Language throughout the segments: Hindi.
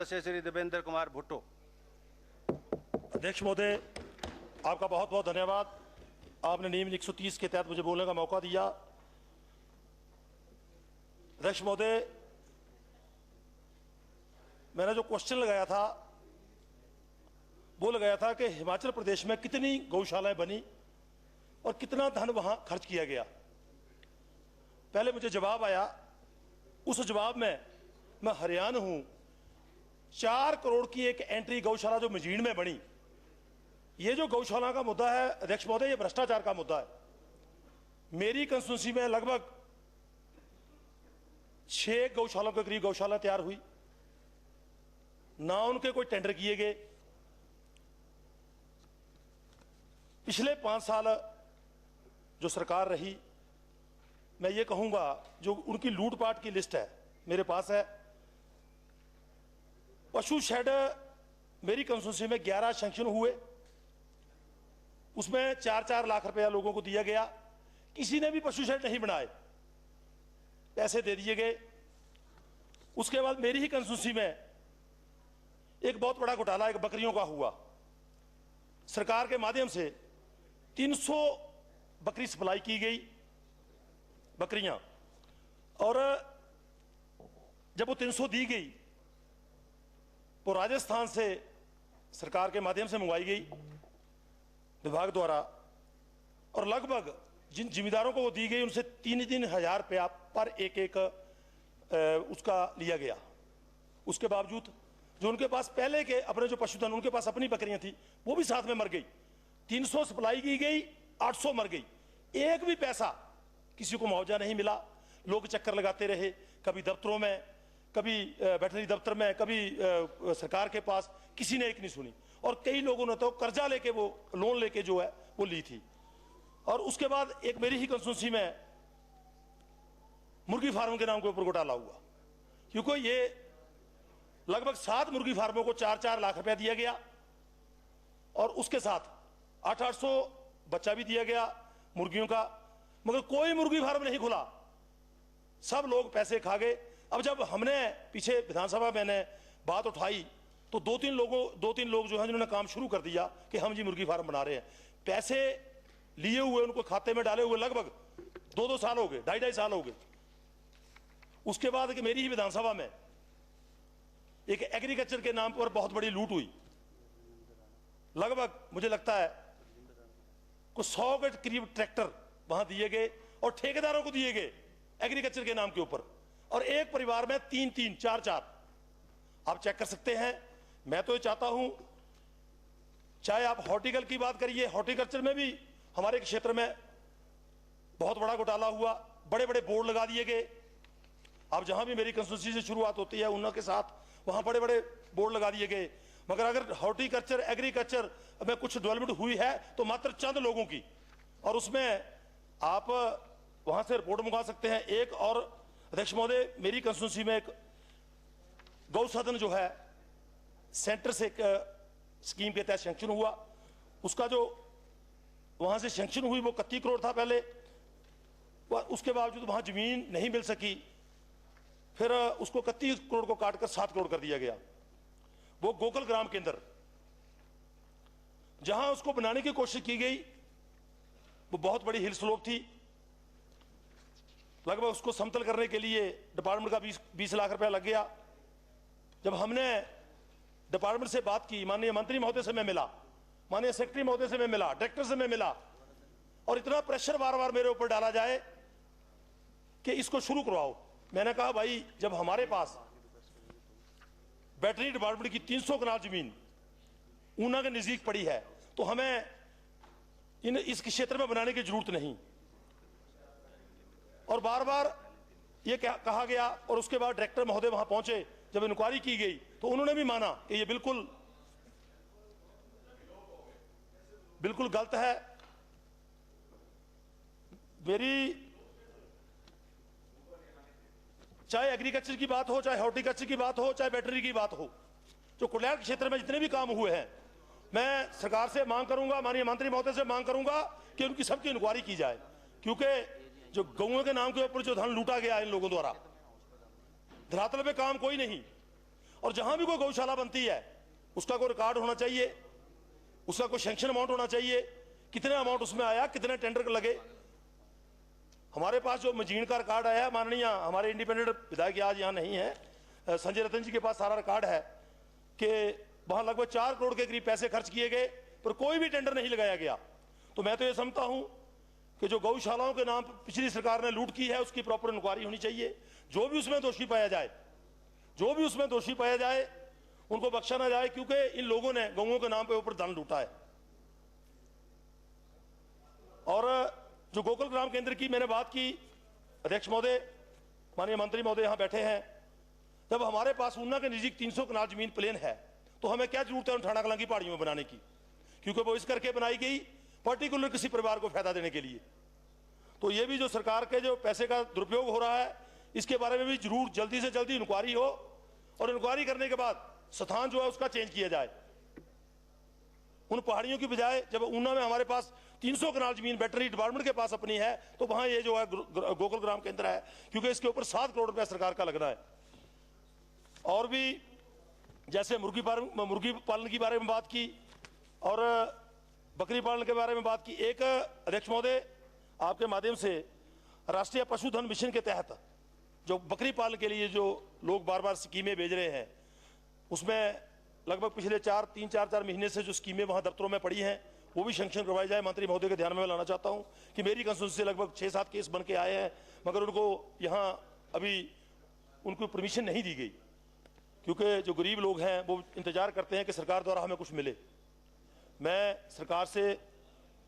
श्री देवेंद्र कुमार भुट्टो। अध्यक्ष महोदय, आपका बहुत बहुत धन्यवाद। आपने नियम 130 के तहत मुझे बोलने का मौका दिया। अध्यक्ष महोदय, मैंने जो क्वेश्चन लगाया था वो लगाया था कि हिमाचल प्रदेश में कितनी गौशालाएं बनी और कितना धन वहां खर्च किया गया। पहले मुझे जवाब आया, उस जवाब में मैं हैरान हूं। 4 करोड़ की एक एंट्री गौशाला जो मजीण में बनी। ये जो गौशाला का मुद्दा है अध्यक्ष महोदय, ये भ्रष्टाचार का मुद्दा है। मेरी कंस्टिट्यूंसी में लगभग 6 गौशालाओं के करीब गौशाला तैयार हुई, ना उनके कोई टेंडर किए गए। पिछले 5 साल जो सरकार रही, मैं ये कहूंगा जो उनकी लूटपाट की लिस्ट है मेरे पास है। पशु शेड मेरी कंस्टिट्यूंसी में 11 सैंक्शन हुए, उसमें 4-4 लाख रुपया लोगों को दिया गया। किसी ने भी पशु शेड नहीं बनाए, पैसे दे दिए गए। उसके बाद मेरी ही कंस्टिट्यूंसी में एक बहुत बड़ा घोटाला एक बकरियों का हुआ। सरकार के माध्यम से 300 बकरी सप्लाई की गई, बकरियां, और जब वो 300 दी गई वो राजस्थान से सरकार के माध्यम से मंगवाई गई विभाग द्वारा, और लगभग जिन जिम्मेदारों को वो दी गई उनसे 3-3 हजार रुपया पर एक उसका लिया गया। उसके बावजूद जो उनके पास पहले के अपने जो पशुधन, उनके पास अपनी बकरियां थी, वो भी साथ में मर गई। 300 सप्लाई की गई, 800 मर गई। एक भी पैसा किसी को मुआवजा नहीं मिला। लोग चक्कर लगाते रहे, कभी दफ्तरों में, कभी वेटरनरी दफ्तर में, कभी सरकार के पास, किसी ने एक नहीं सुनी। और कई लोगों ने तो कर्जा लेके, वो लोन लेके जो है वो ली थी। और उसके बाद एक मेरी ही कंस्टिट्यूंसी में मुर्गी फार्म के नाम के ऊपर घोटाला हुआ, क्योंकि ये लगभग 7 मुर्गी फार्मों को 4-4 लाख रुपया दिया गया, और उसके साथ 800 बच्चा भी दिया गया मुर्गियों का, मगर कोई मुर्गी फार्म नहीं खुला। सब लोग पैसे खा गए। अब जब हमने पीछे विधानसभा में बात उठाई तो 2-3 लोग जो हैं जिन्होंने काम शुरू कर दिया कि हम जी मुर्गी फार्म बना रहे हैं। पैसे लिए हुए उनको खाते में डाले हुए लगभग 2-2 साल हो गए, 2.5 साल हो गए। उसके बाद कि मेरी ही विधानसभा में एक एग्रीकल्चर के नाम पर बहुत बड़ी लूट हुई। लगभग मुझे लगता है कुछ 100 के करीब ट्रैक्टर वहां दिए गए और ठेकेदारों को दिए गए एग्रीकल्चर के नाम के ऊपर, और एक परिवार में 3-3, 4-4। आप चेक कर सकते हैं। मैं तो ये चाहता हूं, चाहे आप हॉर्टिकल्चर की बात करिए, हॉर्टिकल्चर में भी हमारे क्षेत्र में बहुत बड़ा घोटाला हुआ। बड़े बड़े बोर्ड लगा दिए गए। अब जहां भी मेरी कंस्टिट्यूंसी से शुरुआत होती है उन्ना के साथ, वहां बड़े बड़े बोर्ड लगा दिए गए। मगर अगर हॉर्टिकल्चर, एग्रीकल्चर में कुछ डेवलपमेंट हुई है तो मात्र चंद लोगों की, और उसमें आप वहां से रिपोर्ट मंगा सकते हैं। एक और अध्यक्ष महोदय, मेरी कंस्टिट्यूंसी में एक गौ सदन जो है सेंटर से एक स्कीम के तहत सैंक्शन हुआ। उसका जो वहां से सैंक्शन हुई वो 31 करोड़ था पहले, उसके बावजूद वहां जमीन नहीं मिल सकी। फिर उसको 31 करोड़ को काटकर 7 करोड़ कर दिया गया। वो गोकुल ग्राम के अंदर जहां उसको बनाने की कोशिश की गई, वो बहुत बड़ी हिल स्लोप थी। लगभग उसको समतल करने के लिए डिपार्टमेंट का 20 लाख रुपया लग गया। जब हमने डिपार्टमेंट से बात की, माननीय मंत्री महोदय से मैं मिला, माननीय सेक्रेटरी महोदय से मैं मिला, डायरेक्टर से मैं मिला, और इतना प्रेशर बार बार मेरे ऊपर डाला जाए कि इसको शुरू करवाओ। मैंने कहा भाई, जब हमारे पास वेटरनरी डिपार्टमेंट की 300 कनाल जमीन ऊना के नजदीक पड़ी है तो हमें इस क्षेत्र में बनाने की जरूरत नहीं। और बार बार ये कहा गया, और उसके बाद डायरेक्टर महोदय वहां पहुंचे, जब इंक्वायरी की गई तो उन्होंने भी माना कि ये बिल्कुल गलत है। मेरी चाहे एग्रीकल्चर की बात हो, चाहे हॉर्टिकल्चर की बात हो, चाहे वेटरनरी की बात हो, जो कुलैर क्षेत्र में जितने भी काम हुए हैं, मैं सरकार से मांग करूंगा, माननीय मंत्री महोदय से मांग करूंगा कि उनकी सबकी इंक्वायरी की जाए। क्योंकि जो गौओं के नाम के ऊपर जो धन लूटा गया इन लोगों द्वारा, धरातल पे काम कोई नहीं। और जहां भी कोई गौशाला बनती है उसका कोई रिकॉर्ड होना चाहिए, उसका कोई सैंक्शन अमाउंट होना चाहिए, कितने अमाउंट उसमें आया, कितने टेंडर लगे। हमारे पास जो मजीन का रिकॉर्ड आया, माननीय हमारे इंडिपेंडेंट विधायक आज यहाँ नहीं है, संजय रतन जी के पास सारा रिकॉर्ड है कि वहां लगभग 4 करोड़ के करीब पैसे खर्च किए गए पर कोई भी टेंडर नहीं लगाया गया। तो मैं तो ये समझता हूं कि जो गौशालाओं के नाम पर पिछली सरकार ने लूट की है उसकी प्रॉपर इंक्वायरी होनी चाहिए। जो भी उसमें दोषी पाया जाए उनको बख्शा ना जाए, क्योंकि इन लोगों ने गौओं के नाम पे ऊपर धन लूटा है। और जो गोकुल ग्राम केंद्र की मैंने बात की, अध्यक्ष महोदय, माननीय मंत्री महोदय यहां बैठे हैं, जब हमारे पास ऊना के नजदीक 300 कनाल जमीन प्लेन है तो हमें क्या जरूरत है उन ठाणा कलां की पहाड़ियों में बनाने की, क्योंकि वो इस करके बनाई गई पर्टिकुलर किसी परिवार को फायदा देने के लिए। तो ये भी जो सरकार के जो पैसे का दुरुपयोग हो रहा है इसके बारे में भी जरूर जल्दी से जल्दी इंक्वायरी हो, और इंक्वायरी करने के बाद स्थान जो है उसका चेंज किया जाए। उन पहाड़ियों की बजाय जब ऊना में हमारे पास 300 कनाल जमीन वेटरनरी डिपार्टमेंट के पास अपनी है तो वहां ये जो है गोकुल ग्राम केंद्र है, क्योंकि इसके ऊपर 7 करोड़ रुपया सरकार का लगना है। और भी जैसे मुर्गी पालन के बारे में बात की और बकरी पालन के बारे में बात की। एक अध्यक्ष महोदय, आपके माध्यम से राष्ट्रीय पशुधन मिशन के तहत जो बकरी पालन के लिए जो लोग बार बार स्कीमें भेज रहे हैं, उसमें लगभग पिछले 3-4 महीने से जो स्कीमें वहां दफ्तरों में पड़ी हैं वो भी सैंक्शन करवाई जाए। मंत्री महोदय के ध्यान में लाना चाहता हूं कि मेरी कंस्टिट्यूंसी से लगभग 6-7 केस बन के आए हैं, मगर उनको यहां अभी उनको परमिशन नहीं दी गई, क्योंकि जो गरीब लोग हैं वो इंतजार करते हैं कि सरकार द्वारा हमें कुछ मिले। मैं सरकार से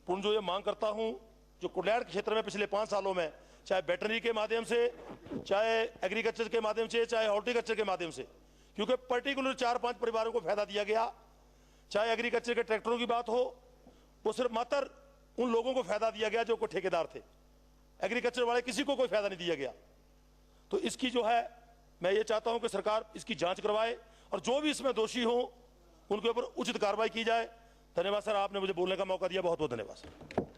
पूर्ण जो ये मांग करता हूं, जो कुडलैंड क्षेत्र में पिछले 5 सालों में चाहे वेटरनरी के माध्यम से, चाहे एग्रीकल्चर के माध्यम से, चाहे हॉर्टिकल्चर के माध्यम से, क्योंकि पर्टिकुलर 4-5 परिवारों को फायदा दिया गया। चाहे एग्रीकल्चर के ट्रैक्टरों की बात हो, वो सिर्फ मात्र उन लोगों को फायदा दिया गया जो कोई ठेकेदार थे, एग्रीकल्चर वाले किसी को कोई फायदा नहीं दिया गया। तो इसकी जो है मैं ये चाहता हूं कि सरकार इसकी जांच करवाए और जो भी इसमें दोषी हो उनके ऊपर उचित कार्रवाई की जाए। धन्यवाद सर, आपने मुझे बोलने का मौका दिया, बहुत बहुत धन्यवाद सर।